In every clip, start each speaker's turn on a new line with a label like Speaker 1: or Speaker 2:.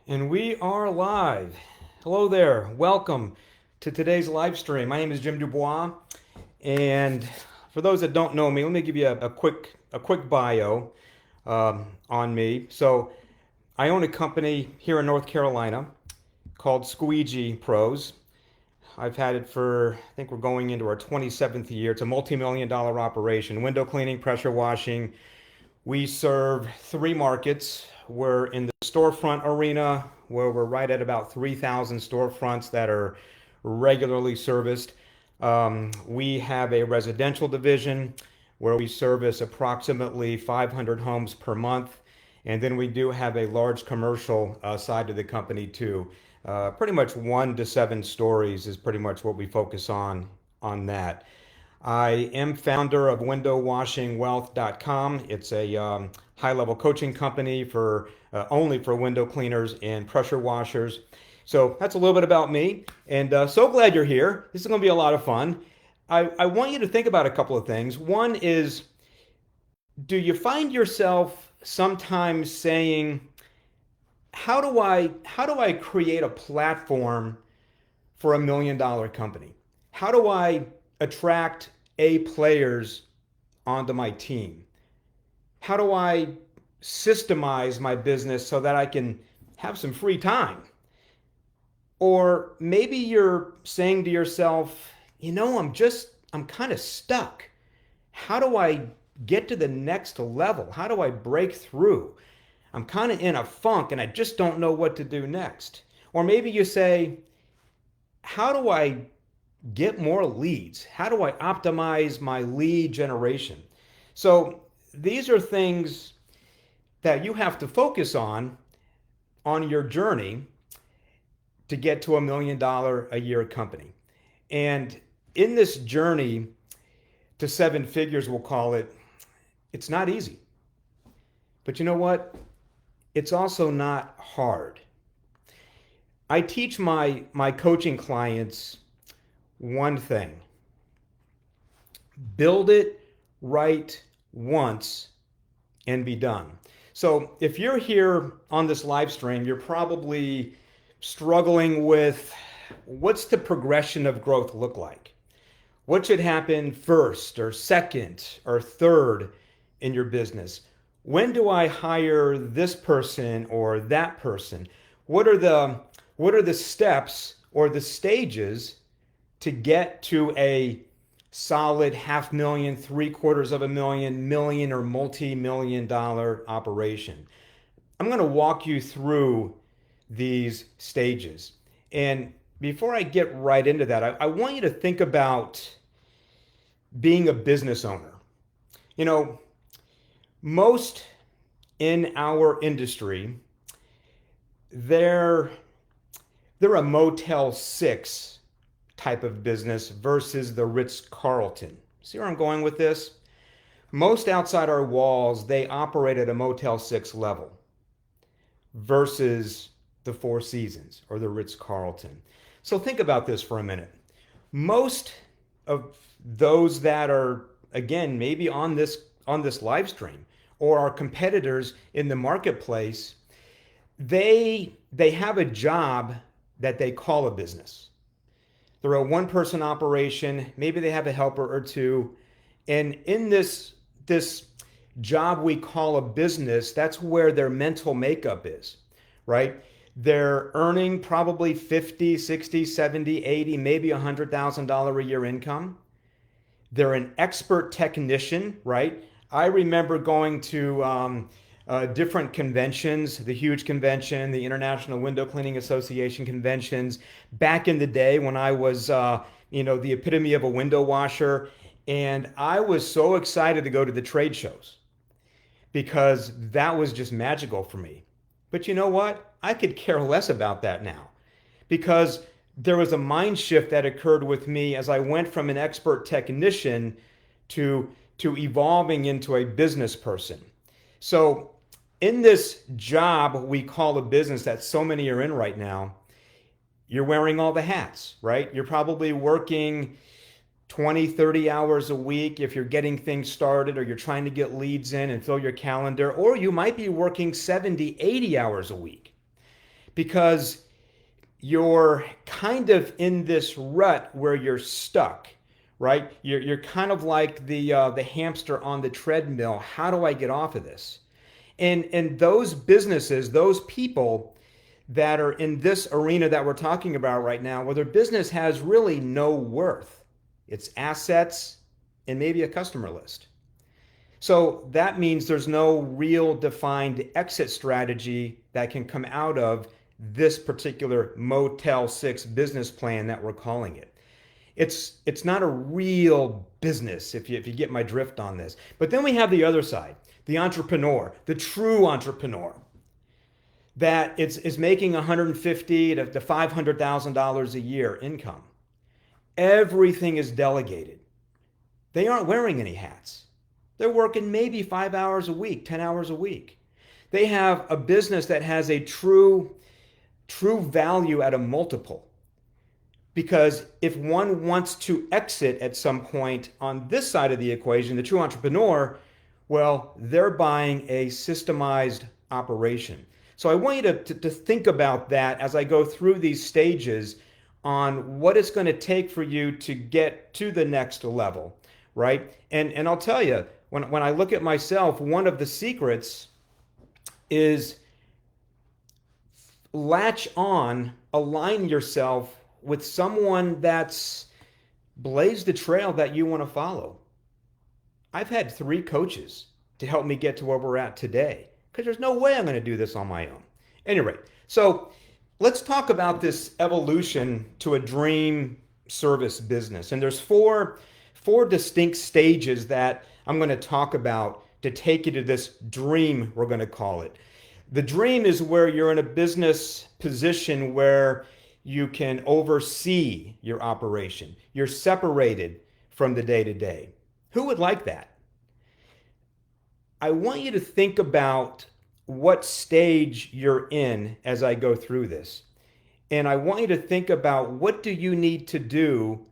Speaker 1: And we are live. Hello there. Welcome to today's live stream. My name is Jim Dubois, and for those that don't know me, let me give you a quick bio on me. So, I own a company here in North Carolina called Squeegee Pros. I've had it for, I think we're going into our 27th year. It's a multi-million dollar operation: window cleaning, pressure washing. We serve three markets. We're in the storefront arena, where we're right at about 3,000 storefronts that are regularly serviced. We have a residential division where we service approximately 500 homes per month. And then we do have a large commercial side to the company too. Pretty much 1 to 7 stories is pretty much what we focus on that. I am founder of WindowWashingWealth.com. It's a high-level coaching company for only for window cleaners and pressure washers. So that's a little bit about me, and so glad you're here. This is going to be a lot of fun. I want you to think about a couple of things. One is, do you find yourself sometimes saying, how do I create a platform for $1 million company? How do I attract A players onto my team? How do I systemize my business so that I can have some free time? Or maybe you're saying to yourself, I'm kind of stuck. How do I get to the next level? How do I break through? I'm kind of in a funk and I just don't know what to do next. Or maybe you say, how do I get more leads? How do I optimize my lead generation? So these are things that you have to focus on your journey to get to $1 million a year company. And in this journey to 7 figures, we'll call it, it's not easy. But you know what? It's also not hard. I teach my coaching clients one thing: build it right once and be done. So if you're here on this live stream, you're probably struggling with, what's the progression of growth look like? What should happen first or second or third in your business? When do I hire this person or that person? What are the steps or the stages to get to a solid 500,000, 750,000, million, or multi-million dollar operation? I'm going to walk you through these stages. And before I get right into that, I want you to think about being a business owner. You know, most in our industry, they're a Motel 6 type of business versus the Ritz-Carlton. See where I'm going with this? Most outside our walls, they operate at a Motel 6 level versus the Four Seasons or the Ritz-Carlton. So think about this for a minute. Most of those that are, again, maybe on this live stream or our competitors in the marketplace, they have a job that they call a business. They're a one-person operation. Maybe they have a helper or two. And in this job we call a business, that's where their mental makeup is, right? They're earning probably 50, 60, 70, 80, maybe $100,000 a year income. They're an expert technician, right? I remember going to different conventions, the huge convention, the International Window Cleaning Association conventions, back in the day when I was, the epitome of a window washer. And I was so excited to go to the trade shows because that was just magical for me. But you know what? I could care less about that now because there was a mind shift that occurred with me as I went from an expert technician to evolving into a business person. So in this job we call a business that so many are in right now, you're wearing all the hats, right? You're probably working 20, 30 hours a week if you're getting things started or you're trying to get leads in and fill your calendar, or you might be working 70, 80 hours a week because you're kind of in this rut where you're stuck, right? You're kind of like the hamster on the treadmill. How do I get off of this? And those businesses, those people that are in this arena that we're talking about right now, where their business has really no worth, it's assets and maybe a customer list. So that means there's no real defined exit strategy that can come out of this particular Motel 6 business plan that we're calling it. It's not a real business if you get my drift on this. But then we have the other side, the entrepreneur, the true entrepreneur that is making $150,000 to $500,000 a year income. Everything is delegated. They aren't wearing any hats. They're working maybe 5 hours a week, 10 hours a week. They have a business that has a true value at a multiple. Because if one wants to exit at some point on this side of the equation, the true entrepreneur, well, they're buying a systemized operation. So I want you to think about that as I go through these stages on what it's going to take for you to get to the next level, right? And I'll tell you, when I look at myself, one of the secrets is latch on, align yourself with someone that's blazed the trail that you want to follow. I've had 3 coaches to help me get to where we're at today because there's no way I'm going to do this on my own. Anyway, so let's talk about this evolution to a dream service business. And there's four distinct stages that I'm going to talk about to take you to this dream, we're going to call it. The dream is where you're in a business position where you can oversee your operation. You're separated from the day-to-day. Who would like that? I want you to think about what stage you're in as I go through this. And I want you to think about what do you need to do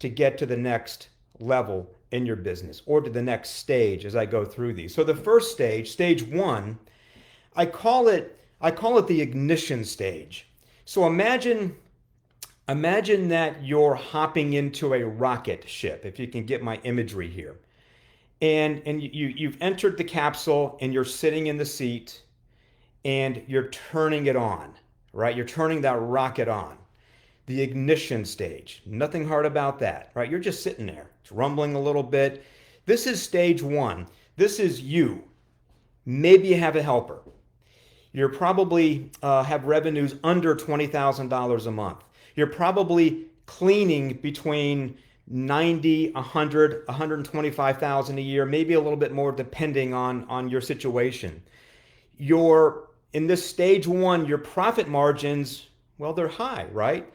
Speaker 1: to get to the next level in your business or to the next stage as I go through these. So the first stage, stage 1, I call it the ignition stage. So imagine that you're hopping into a rocket ship, if you can get my imagery here. And you've entered the capsule and you're sitting in the seat and you're turning it on, right? You're turning that rocket on. The ignition stage. Nothing hard about that, right? You're just sitting there. It's rumbling a little bit. This is stage 1. This is you. Maybe you have a helper. You're probably have revenues under $20,000 a month. You're probably cleaning between 90, 100, 125,000 a year, maybe a little bit more depending on your situation. In this stage 1, your profit margins, well, they're high, right?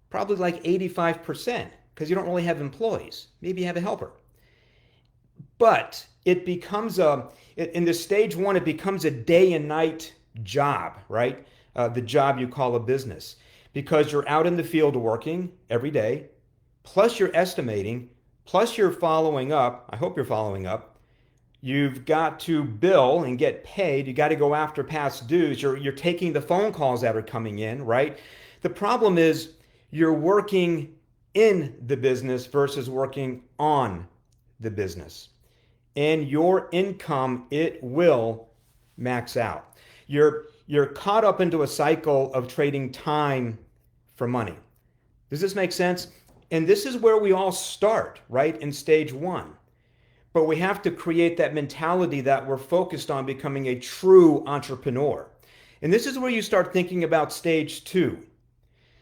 Speaker 1: Probably like 85% because you don't really have employees. Maybe you have a helper. But it becomes in this stage 1, it becomes a day and night job, right? The job you call a business because you're out in the field working every day. Plus you're estimating, plus you're following up. I hope you're following up. You've got to bill and get paid. You got to go after past dues. You're taking the phone calls that are coming in, right? The problem is you're working in the business versus working on the business. And your income, it will max out. You're caught up into a cycle of trading time for money. Does this make sense? And this is where we all start, right? In stage 1. But we have to create that mentality that we're focused on becoming a true entrepreneur. And this is where you start thinking about stage 2.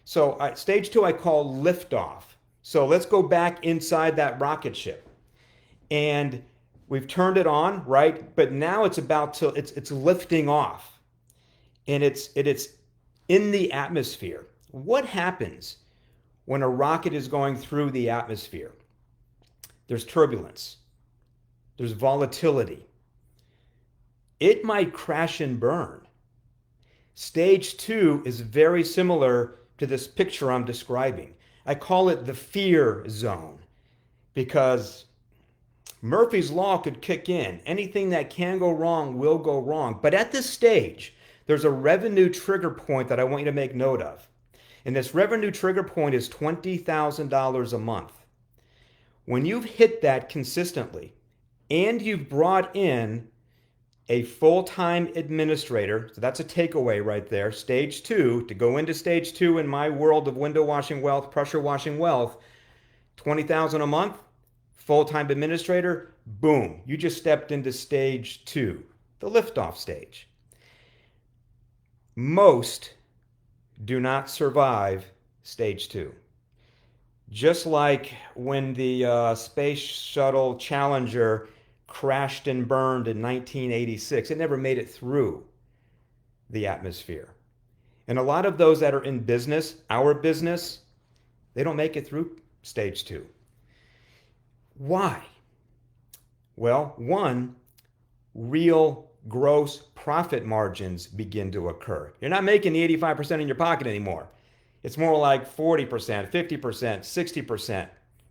Speaker 1: So stage 2 I call liftoff. So let's go back inside that rocket ship. And we've turned it on, right? But now it's lifting off. And it's in the atmosphere. What happens when a rocket is going through the atmosphere? There's turbulence. There's volatility. It might crash and burn. Stage 2 is very similar to this picture I'm describing. I call it the fear zone because Murphy's Law could kick in. Anything that can go wrong will go wrong. But at this stage, there's a revenue trigger point that I want you to make note of. And this revenue trigger point is $20,000 a month. When you've hit that consistently and you've brought in a full-time administrator, so that's a takeaway right there. Stage two, to go into stage two in my world of window washing wealth, pressure washing wealth, 20,000 a month, full-time administrator, boom, you just stepped into stage two, the liftoff stage. Most do not survive stage two. Just like when the Space Shuttle Challenger crashed and burned in 1986, it never made it through the atmosphere. And a lot of those that are in business, our business, they don't make it through stage two. Why? Well, one, real gross profit margins begin to occur. You're not making the 85% in your pocket anymore. It's more like 40%, 50%, 60%,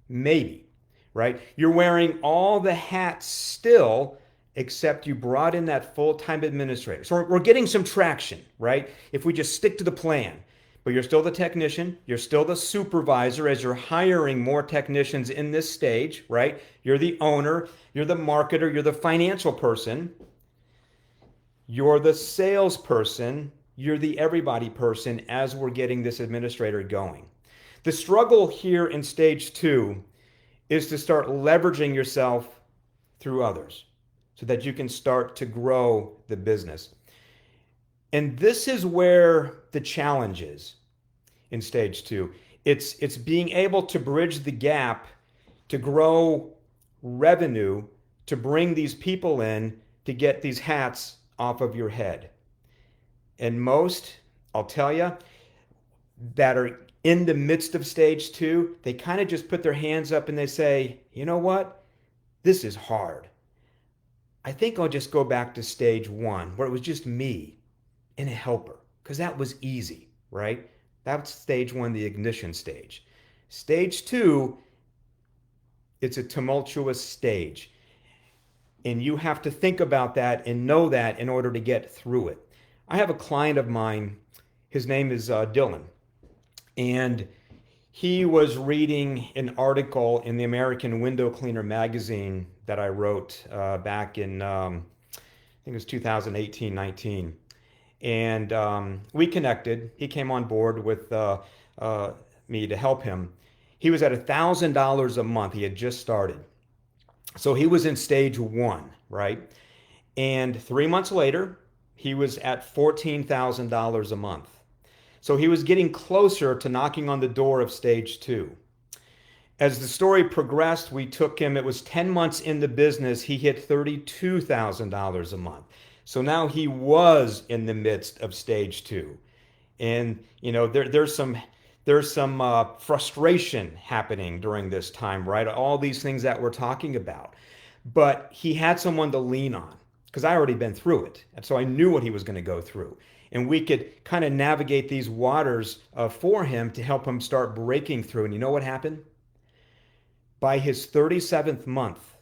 Speaker 1: maybe, right? You're wearing all the hats still, except you brought in that full-time administrator. So we're getting some traction, right? If we just stick to the plan. But you're still the technician, you're still the supervisor as you're hiring more technicians in this stage, right? You're the owner, you're the marketer, you're the financial person, you're the salesperson, you're the everybody person as we're getting this administrator going. The struggle here in stage two is to start leveraging yourself through others so that you can start to grow the business. And this is where the challenge is in stage two. It's being able to bridge the gap to grow revenue, to bring these people in, to get these hats off of your head. And most, I'll tell you, that are in the midst of stage two, they kind of just put their hands up and they say, you know what? This is hard. I think I'll just go back to stage one where it was just me and a helper because that was easy, right? That's stage one, the ignition stage. Stage two, it's a tumultuous stage. And you have to think about that and know that in order to get through it. I have a client of mine, his name is Dylan, and he was reading an article in the American Window Cleaner magazine that I wrote back in, I think it was 2018-19. And we connected. He came on board with me to help him. He was at $1,000 a month. He had just started. So he was in stage one, right? And 3 months later, he was at $14,000 a month. So he was getting closer to knocking on the door of stage two. As the story progressed, we took him, it was 10 months in the business, he hit $32,000 a month. So now he was in the midst of stage two. And, you know, there's some frustration happening during this time, right? All these things that we're talking about. But he had someone to lean on because I already been through it. And so I knew what he was going to go through. And we could kind of navigate these waters for him to help him start breaking through. And you know what happened? By his 37th month,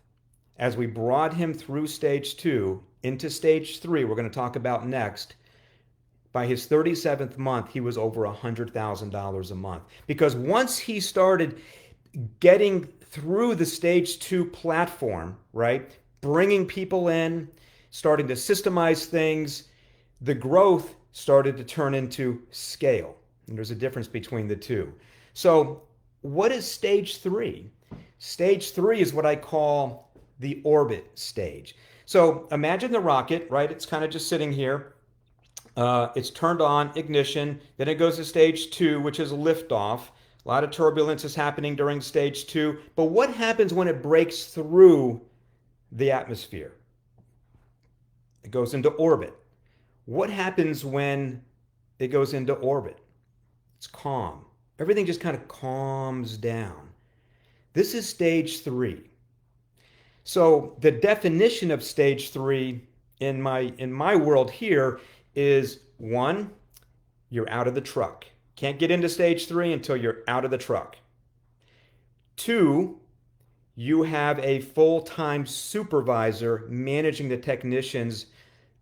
Speaker 1: as we brought him through stage two into stage three, we're going to talk about next. By his 37th month, he was over $100,000 a month. Because once he started getting through the stage two platform, right, bringing people in, starting to systemize things, the growth started to turn into scale. And there's a difference between the two. So what is stage three? Stage three is what I call the orbit stage. So imagine the rocket, right? It's kind of just sitting here. It's turned on, ignition. Then it goes to stage two, which is liftoff. A lot of turbulence is happening during stage two. But what happens when it breaks through the atmosphere? It goes into orbit. What happens when it goes into orbit? It's calm. Everything just kind of calms down. This is stage three. So the definition of stage three in my world here is one, you're out of the truck. Can't get into stage three until you're out of the truck. Two, you have a full-time supervisor managing the technicians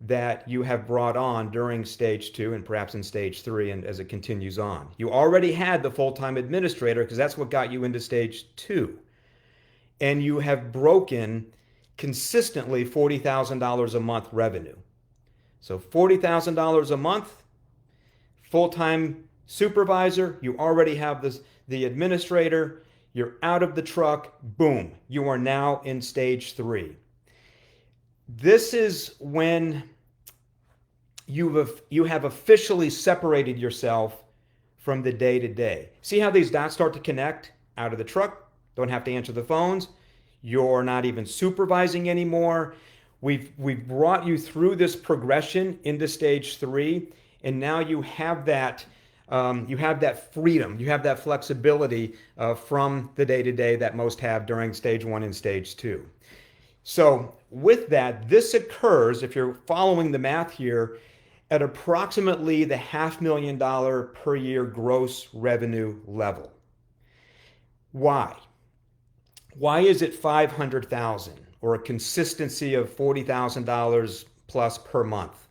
Speaker 1: that you have brought on during stage 2 and perhaps in stage 3 and as it continues on. You already had the full-time administrator because that's what got you into stage 2. And you have broken consistently $40,000 a month revenue. So $40,000 a month, full-time supervisor, you already have the administrator, you're out of the truck, boom, you are now in stage 3. This is when you have officially separated yourself from the day-to-day. See how these dots start to connect? Out of the truck, don't have to answer the phones. You're not even supervising anymore. We've brought you through this progression into stage 3, and now you have that freedom, you have that flexibility from the day-to-day that most have during stage 1 and stage 2. So with that, this occurs, if you're following the math here, at approximately the $500,000 per year gross revenue level. Why? Why is it $500,000 or a consistency of $40,000 plus per month?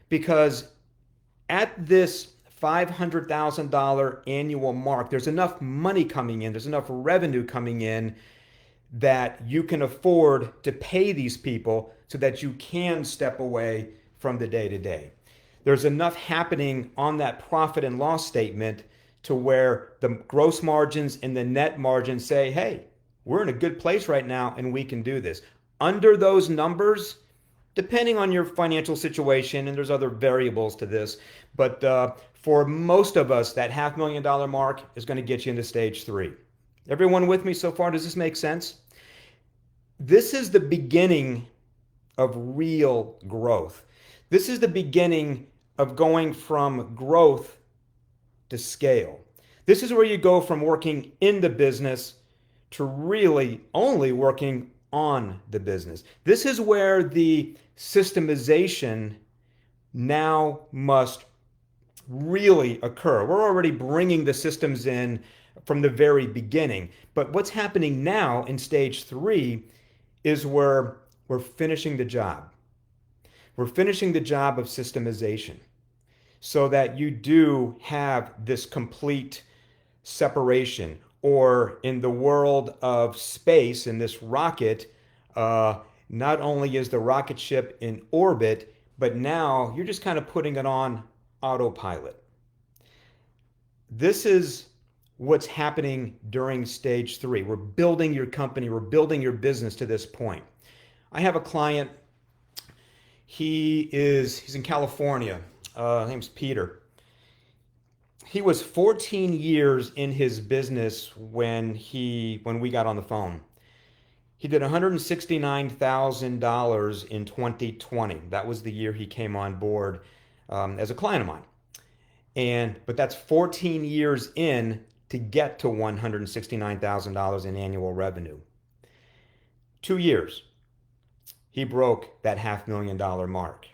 Speaker 1: Because at this $500,000 annual mark, there's enough money coming in, there's enough revenue coming in that you can afford to pay these people so that you can step away from the day-to-day. There's enough happening on that profit and loss statement to where the gross margins and the net margins say, hey, we're in a good place right now and we can do this. Under those numbers, depending on your financial situation, and there's other variables to this, but for most of us, that $500,000 mark is going to get you into stage 3. Everyone with me so far? Does this make sense? This is the beginning of real growth. This is the beginning of going from growth to scale. This is where you go from working in the business to really only working on the business. This is where the systemization now must really occur. We're already bringing the systems in from the very beginning, but what's happening now in stage 3 is where we're finishing the job. We're finishing the job of systemization so that you do have this complete separation, or in the world of space, in this rocket, not only is the rocket ship in orbit, but now you're just kind of putting it on autopilot. This is what's happening during stage 3. We're building your company, we're building your business to this point. I have a client, he's in California, his name's Peter. He was 14 years in his business when we got on the phone. He did $169,000 in 2020. That was the year he came on board as a client of mine. But that's 14 years in to get to $169,000 in annual revenue. 2 years, he broke that $500,000 mark.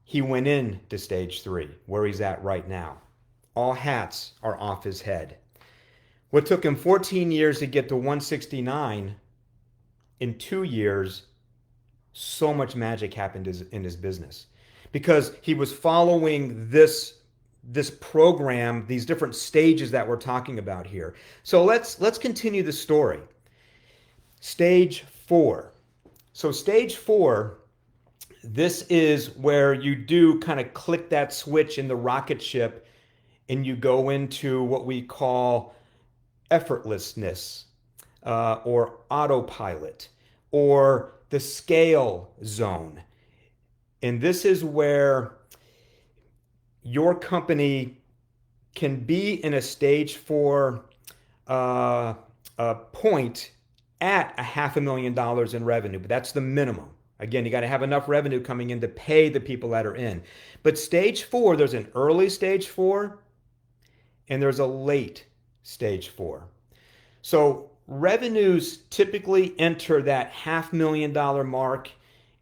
Speaker 1: He went into stage 3, where he's at right now. All hats are off his head. What took him 14 years to get to 169, in 2 years, so much magic happened in his business. Because he was following this program, these different stages that we're talking about here. So let's continue the story. Stage 4. So stage 4, this is where you do kind of click that switch in the rocket ship and you go into what we call effortlessness or autopilot or the scale zone. And this is where your company can be in a stage 4 point at $500,000 in revenue, but that's the minimum. Again, you got to have enough revenue coming in to pay the people that are in. But stage 4, there's an early stage 4 and there's a late stage 4. So revenues typically enter that $500,000 mark,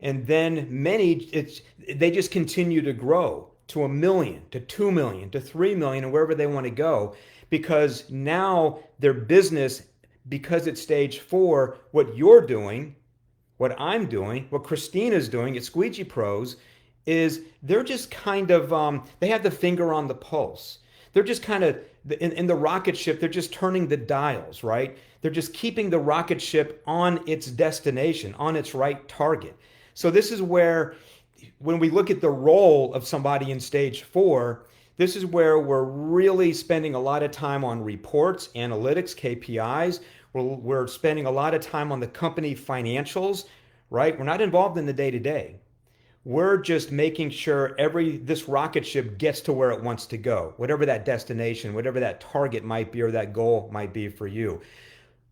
Speaker 1: and then they just continue to grow to $1 million, to $2 million, to $3 million, and wherever they want to go, because now their business, because it's stage 4, what you're doing What I'm doing, what Christina's doing at Squeegee Pros, is they're just kind of, they have the finger on the pulse. They're just kind of, in the rocket ship, they're just turning the dials, right? They're just keeping the rocket ship on its destination, on its right target. So this is where, when we look at the role of somebody in stage 4, this is where we're really spending a lot of time on reports, analytics, KPIs. We're spending a lot of time on the company financials, right? We're not involved in the day to day. We're just making sure this rocket ship gets to where it wants to go, whatever that destination, whatever that target might be or that goal might be for you.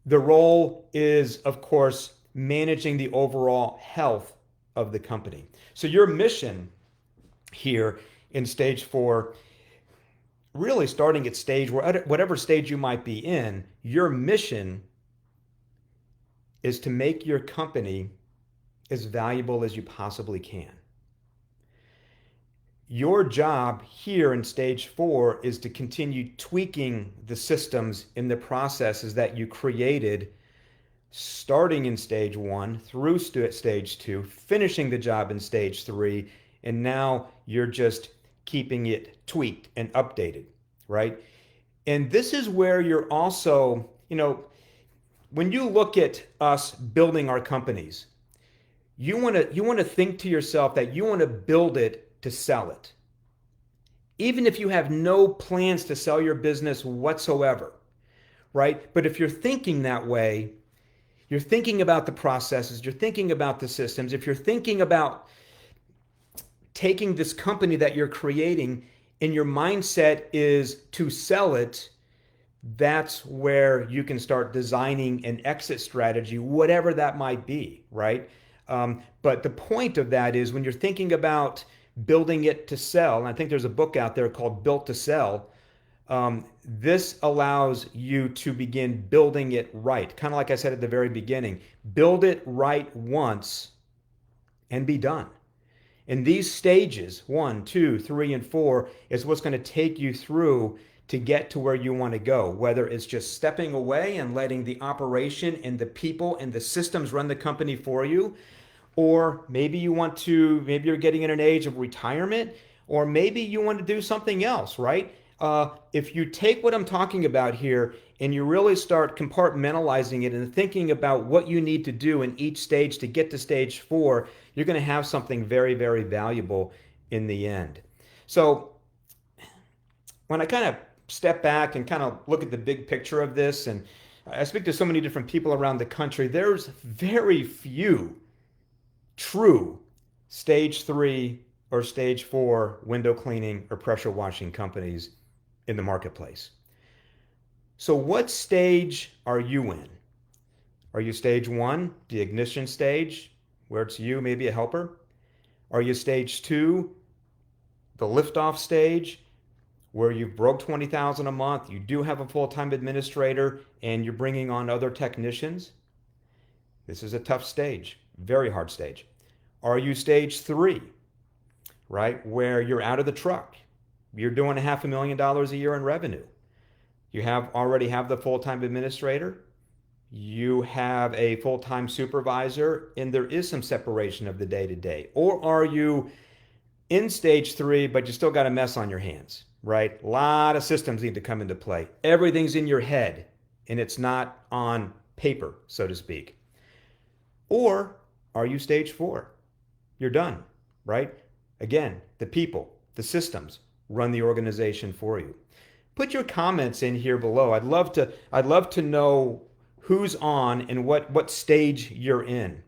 Speaker 1: The role is, of course, managing the overall health of the company. So your mission here in stage 4, really starting at stage, whatever stage you might be in, your mission is to make your company as valuable as you possibly can. Your job here in stage 4 is to continue tweaking the systems and the processes that you created starting in stage 1 through stage 2, finishing the job in stage 3, and now you're just keeping it tweaked and updated, right? And this is where you're also, when you look at us building our companies, you want to think to yourself that you want to build it to sell it. Even if you have no plans to sell your business whatsoever, right? But if you're thinking that way, you're thinking about the processes, you're thinking about the systems, if you're thinking about taking this company that you're creating and your mindset is to sell it, that's where you can start designing an exit strategy, whatever that might be, right? But the point of that is when you're thinking about building it to sell, and I think there's a book out there called Built to Sell, this allows you to begin building it right. Kind of like I said at the very beginning, build it right once and be done. And these stages, 1, 2, 3, and 4, is what's going to take you through to get to where you want to go, whether it's just stepping away and letting the operation and the people and the systems run the company for you, or maybe you're getting in an age of retirement, or maybe you want to do something else, right? If you take what I'm talking about here and you really start compartmentalizing it and thinking about what you need to do in each stage to get to stage 4, you're going to have something very, very valuable in the end. So when I kind of step back and kind of look at the big picture of this, and I speak to so many different people around the country, there's very few true stage 3 or stage 4 window cleaning or pressure washing companies in the marketplace. So what stage are you in? Are you stage 1, the ignition stage, where it's you, maybe a helper? Are you stage 2, the liftoff stage, where you've broke $20,000 a month, you do have a full-time administrator, and you're bringing on other technicians? This is a tough stage, very hard stage. Are you stage 3, right, where you're out of the truck? You're doing $500,000 a year in revenue. You already have the full-time administrator. You have a full-time supervisor, and there is some separation of the day-to-day. Or are you in stage 3, but you still got a mess on your hands, right? A lot of systems need to come into play. Everything's in your head, and it's not on paper, so to speak. Or are you stage 4? You're done, right? Again, the people, the systems run the organization for you. Put your comments in here below. I'd love to know who's on and what stage you're in.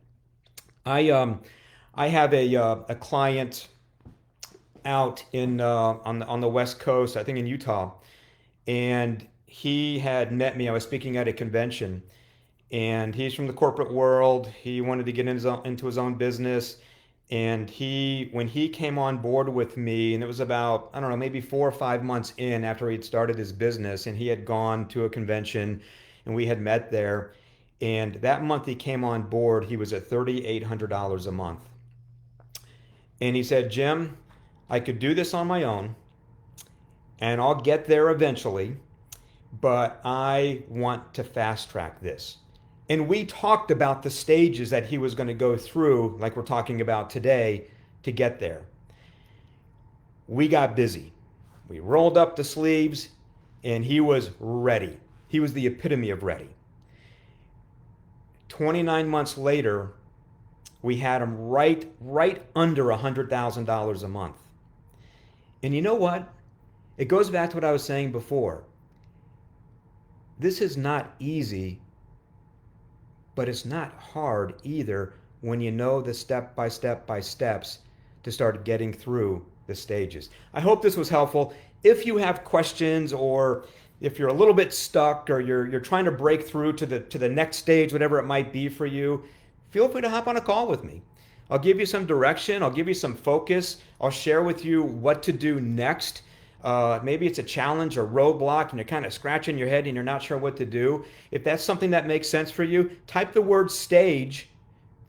Speaker 1: I have a client out in on the West Coast, I think in Utah, and he had met me. I was speaking at a convention, and he's from the corporate world. He wanted to get into his own business. And when he came on board with me, and it was about, I don't know, maybe 4 or 5 months in after he'd started his business, and he had gone to a convention and we had met there. And that month he came on board, he was at $3,800 a month. And he said, Jim, I could do this on my own and I'll get there eventually, but I want to fast track this. And we talked about the stages that he was going to go through, like we're talking about today, to get there. We got busy. We rolled up the sleeves, and he was ready. He was the epitome of ready. 29 months later, we had him right under $100,000 a month. And you know what? It goes back to what I was saying before. This is not easy, but it's not hard either when you know the step by steps to start getting through the stages. I hope this was helpful. If you have questions, or if you're a little bit stuck, or you're trying to break through to the next stage, whatever it might be for you, feel free to hop on a call with me. I'll give you some direction. I'll give you some focus. I'll share with you what to do next. Maybe it's a challenge or roadblock and you're kind of scratching your head and you're not sure what to do. If that's something that makes sense for you, type the word stage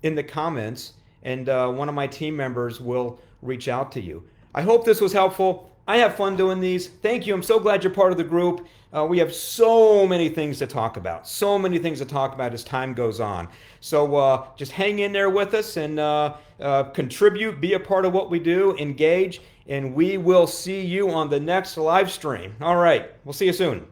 Speaker 1: in the comments, and one of my team members will reach out to you. I hope this was helpful. I have fun doing these. Thank you. I'm so glad you're part of the group. We have so many things to talk about. So many things to talk about as time goes on. So just hang in there with us and contribute, be a part of what we do, engage, and we will see you on the next live stream. All right. We'll see you soon.